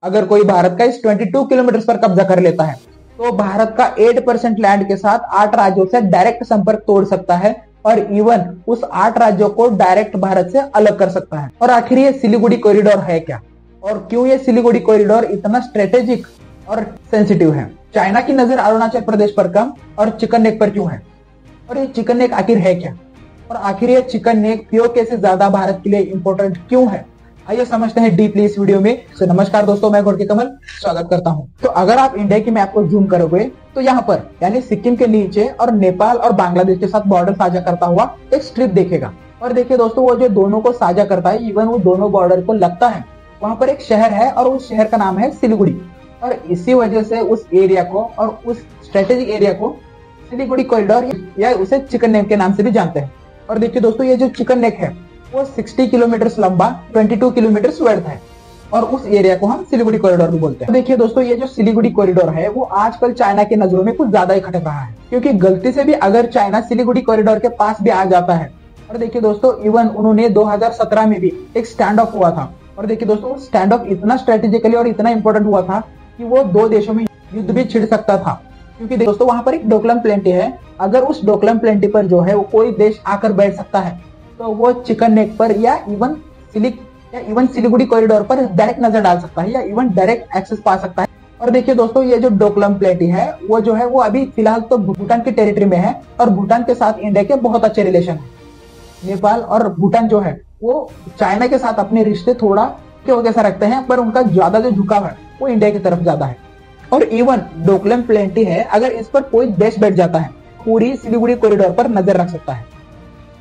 अगर कोई भारत का इस 22 किलोमीटर पर कब्जा कर लेता है तो भारत का 8% लैंड के साथ 8 राज्यों से डायरेक्ट संपर्क तोड़ सकता है और इवन उस 8 राज्यों को डायरेक्ट भारत से अलग कर सकता है। और आखिर ये सिलीगुड़ी कॉरिडोर है क्या और क्यों ये सिलीगुड़ी कॉरिडोर इतना स्ट्रेटेजिक और सेंसिटिव है? चाइना की नजर अरुणाचल प्रदेश पर कम और चिकन नेक पर क्यों है? और ये चिकन नेक आखिर है क्या? और आखिर ये चिकन नेक पीओके से ज्यादा भारत के लिए इंपॉर्टेंट क्यों है? आइए समझते हैं डीपली इस वीडियो में। नमस्कार दोस्तों, मैं घोड़के कमल स्वागत करता हूं। तो अगर आप इंडिया की मैप को जूम करोगे तो यहाँ पर यानी सिक्किम के नीचे और नेपाल और बांग्लादेश के साथ बॉर्डर साझा करता हुआ एक स्ट्रिप देखेगा। और देखिए दोस्तों, वो जो दोनों को साझा करता है, इवन वो दोनों बॉर्डर को लगता है, वहां पर एक शहर है और उस शहर का नाम है सिलीगुड़ी। और इसी वजह से उस एरिया को और उस स्ट्रेटेजिक एरिया को सिलीगुड़ी कॉरिडोर या उसे चिकन नेक के नाम से भी जानते हैं। और देखिए दोस्तों, ये जो चिकन नेक है वो 60 किलोमीटर लंबा, 22 किलोमीटर वर्थ है और उस एरिया को हम सिलीगुड़ी कॉरिडोर भी बोलते हैं। देखिए दोस्तों, ये जो सिलीगुड़ी कॉरिडोर है वो आजकल चाइना की नजरों में कुछ ज्यादा ही खटक रहा है, क्योंकि गलती से भी अगर चाइना सिलीगुड़ी कॉरिडोर के पास भी आ जाता है। और देखिए दोस्तों, इवन उन्होंने 2017 में भी एक स्टैंड ऑफ हुआ था। और देखिए दोस्तों, स्टैंड ऑफ इतना स्ट्रेटेजिकली और इतना इंपॉर्टेंट हुआ था कि वो दो देशों में युद्ध भी छिड़ सकता था, क्योंकि दोस्तों वहां पर एक डोकलम प्लेंटी है। अगर उस डोकलम प्लेंटी पर जो है वो कोई देश आकर बैठ सकता है तो वो चिकन नेक पर या इवन सिलीगुड़ी कॉरिडोर पर डायरेक्ट नजर डाल सकता है या इवन डायरेक्ट एक्सेस पा सकता है। और देखिए दोस्तों, ये जो डोकलम प्लेंटी है वो जो है वो अभी फिलहाल तो भूटान की टेरिटरी में है और भूटान के साथ इंडिया के बहुत अच्छे रिलेशन है। नेपाल और भूटान जो है वो चाइना के साथ अपने रिश्ते थोड़ा क्यों कैसा रखते हैं, पर उनका ज्यादा जो झुकाव है वो इंडिया की तरफ ज्यादा है। और इवन डोकलम प्लेंटी है, अगर इस पर कोई देश बैठ जाता है पूरी सिलीगुड़ी कॉरिडोर पर नजर रख सकता है।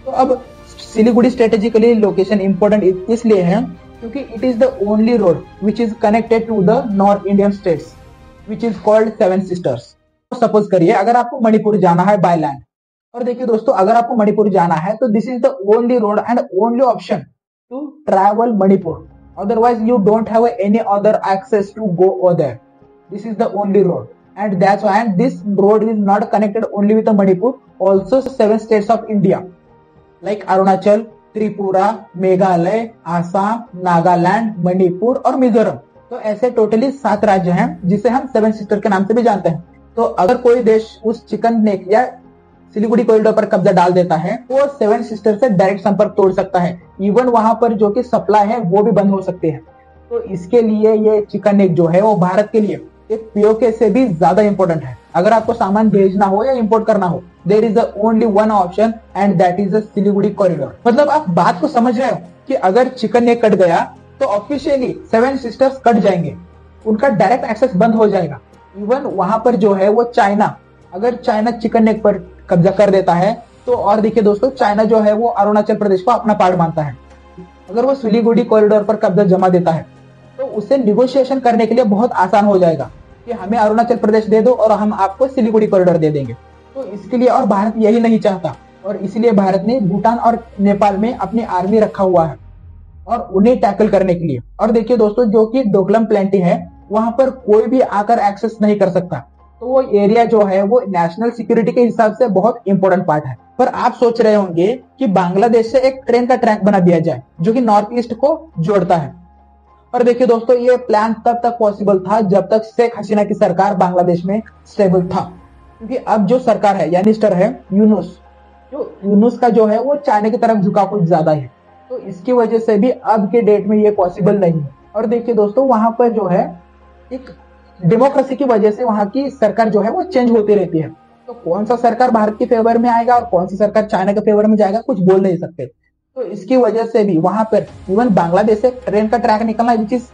तो अब सिलीगुड़ी स्ट्रेटेजिकली लोकेशन इंपॉर्टेंट इसलिए है क्योंकि it is the only road which is connected to the north Indian states which is called seven sisters. Suppose करिए अगर आपको मणिपुर जाना है बाय लैंड, और देखिए दोस्तों, अगर आपको मणिपुर जाना है तो this is the only road and only option to travel Manipur, otherwise you don't have any other access to go over. This is the only road and that's why this road is not connected only with the Manipur, also 7 states of India like Arunachal, Tripura, Meghalaya, Assam, Nagaland, Manipur और मिजोरम। तो ऐसे totally 7 राज्य हैं जिसे हम 7 sister के नाम से भी जानते हैं। तो अगर कोई देश उस चिकन नेक या सिलीगुड़ी कॉरिडोर पर कब्जा डाल देता है तो वो 7 सिस्टर से डायरेक्ट संपर्क तोड़ सकता है। इवन वहां पर जो कि सप्लाई है वो भी बंद हो सकती है। तो इसके लिए ये चिकन नेक जो है वो भारत के लिए एक पीओके से भी ज्यादा इंपॉर्टेंट है। अगर आपको सामान भेजना हो या इंपोर्ट करना हो, there is only one option and that is the Siliguri corridor. मतलब आप बात को समझ रहे हो कि अगर चिकन नेक कट गया तो ऑफिशियली 7 सिस्टर्स कट जाएंगे, उनका डायरेक्ट एक्सेस बंद हो जाएगा। इवन वहां पर जो है वो चाइना, अगर चाइना चिकन नेक पर कब्जा कर देता है तो, और देखिए दोस्तों, चाइना जो है वो अरुणाचल प्रदेश को अपना पार्ट मानता है। अगर वो सिलीगुड़ी कॉरिडोर पर कब्जा जमा देता है तो उसे निगोशिएशन करने के लिए बहुत आसान हो जाएगा कि हमें अरुणाचल प्रदेश दे दो और हम आपको सिलीगुड़ी कॉरिडोर दे देंगे। तो इसके लिए, और भारत यही नहीं चाहता, और इसलिए भारत ने भूटान और नेपाल में अपनी आर्मी रखा हुआ है और उन्हें टैकल करने के लिए। और देखिए दोस्तों, जो कि डोकलम प्लेंटी है वहां पर कोई भी आकर एक्सेस नहीं कर सकता। तो वो एरिया जो है वो नेशनल सिक्योरिटी के हिसाब से बहुत इंपॉर्टेंट पार्ट है। पर आप सोच रहे होंगे कि बांग्लादेश से एक ट्रेन का ट्रैक बना दिया जाए जो कि नॉर्थ ईस्ट को जोड़ता है। और देखिए दोस्तों, ये प्लान तब तक पॉसिबल था जब तक शेख हसीना की सरकार बांग्लादेश में स्टेबल था, क्योंकि अब जो सरकार है या मिनिस्टर है यूनुस का जो है वो चाइना की तरफ झुकाव कुछ ज्यादा है। तो इसकी वजह से भी अब के डेट में ये पॉसिबल नहीं है। और देखिए दोस्तों, वहां पर जो है एक डेमोक्रेसी की वजह से वहां की सरकार जो है वो चेंज होती रहती है। तो कौन सा सरकार भारत के फेवर में आएगा और कौन सी सरकार चाइना के फेवर में जाएगा कुछ बोल नहीं सकते। तो इसकी वजह से भी वहां पर इवन बांग्लादेश से ट्रेन का ट्रैक निकलना which is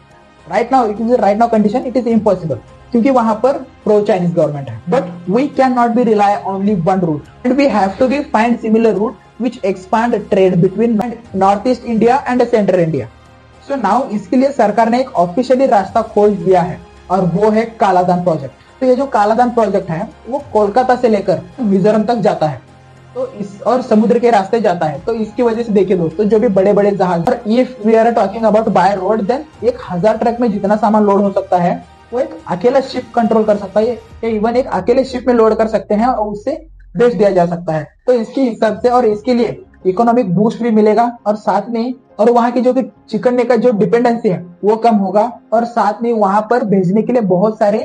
right now condition it is impossible, क्योंकि वहां पर प्रो चाइनीज गवर्नमेंट है। But we can not be rely only one route and we have to be find similar route which expand trade between north east India and central India. So now इसके लिए सरकार ने एक officially रास्ता खोज दिया है और वो है कालादान प्रोजेक्ट। तो ये जो कालादान प्रोजेक्ट है वो कोलकाता से लेकर मिजोरम तक जाता है, तो इस और समुद्र के रास्ते जाता है। तो इसकी वजह से देखिए दोस्तों, जो भी बड़े बड़े जहाज, और if we are talking about by road, then 1000 truck में जितना सामान लोड हो सकता है वो एक अकेला शिप कंट्रोल कर सकता है, या इवन एक अकेले शिप में लोड कर सकते हैं और उससे बेच दिया जा सकता है। तो इसके हिसाब से और इसके लिए इकोनॉमिक बूस्ट भी मिलेगा और साथ में और वहाँ की जो कि चिकन नेक का जो डिपेंडेंसी है वो कम होगा और साथ में वहां पर भेजने के लिए बहुत सारे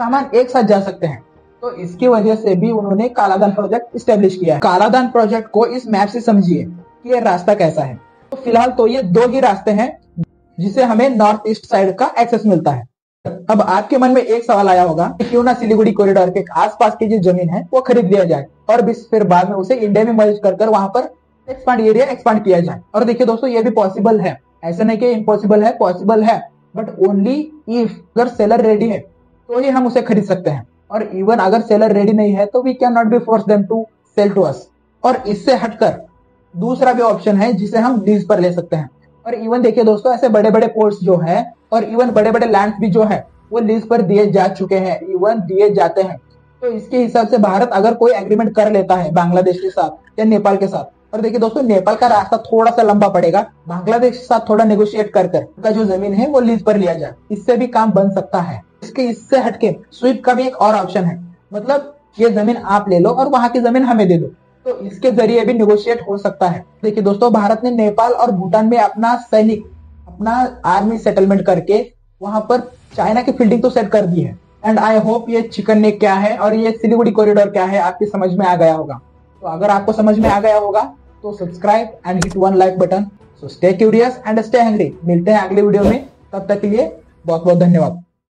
सामान एक साथ जा सकते हैं। तो इसकी वजह से भी उन्होंने कालादान प्रोजेक्ट स्टेब्लिश किया है। कालादान प्रोजेक्ट को इस मैप से समझिए कि ये रास्ता कैसा है। तो फिलहाल तो ये दो ही रास्ते हैं जिसे हमें नॉर्थ ईस्ट साइड का एक्सेस मिलता है। अब आपके मन में एक सवाल आया होगा कि क्यों ना सिलीगुड़ी कॉरिडोर के आसपास की जो जमीन है वो खरीद लिया जाए और फिर बाद में उसे इंडिया में मर्ज कर वहां पर एक्सपांड किया जाए। और देखिए दोस्तों, ये भी पॉसिबल है, ऐसा नहीं कि इम्पॉसिबल है, पॉसिबल है, बट ओनली इफ अगर सेलर रेडी है तो ही हम उसे खरीद सकते हैं। और इवन अगर सेलर रेडी नहीं है तो we can not be force them to sell to us. और इससे हटकर दूसरा भी ऑप्शन है जिसे हम लीज पर ले सकते हैं। और इवन देखिए दोस्तों, ऐसे बड़े बड़े पोर्ट्स जो है और इवन बड़े बड़े लैंड भी जो है वो लीज पर दिए जा चुके हैं, इवन दिए जाते हैं। तो इसके हिसाब से भारत अगर कोई एग्रीमेंट कर लेता है बांग्लादेश के साथ या नेपाल के साथ, और देखिए दोस्तों नेपाल का रास्ता थोड़ा सा लंबा पड़ेगा, बांग्लादेश के साथ थोड़ा नेगोशिएट कर उनका जो जमीन है वो लीज पर लिया जाए, इससे भी काम बन सकता है। इससे हटके स्वीप का भी एक और ऑप्शन है, मतलब ये जमीन आप ले लो और वहां की जमीन हमें दे दो, तो इसके जरिए भी नेगोशिएट हो सकता है। देखिए दोस्तों, भारत ने नेपाल और भूटान में अपना सैनिक, अपना आर्मी सेटलमेंट करके वहां पर चाइना की फील्डिंग तो सेट कर दी है। एंड आई होप ये चिकन नेक क्या है और ये सिलीगुड़ी कॉरिडोर क्या है आपकी समझ में आ गया होगा। तो अगर आपको समझ में आ गया होगा तो subscribe and hit one like button. So stay curious and stay hungry. मिलते हैं अगले वीडियो में, तब तक के लिए बहुत बहुत धन्यवाद।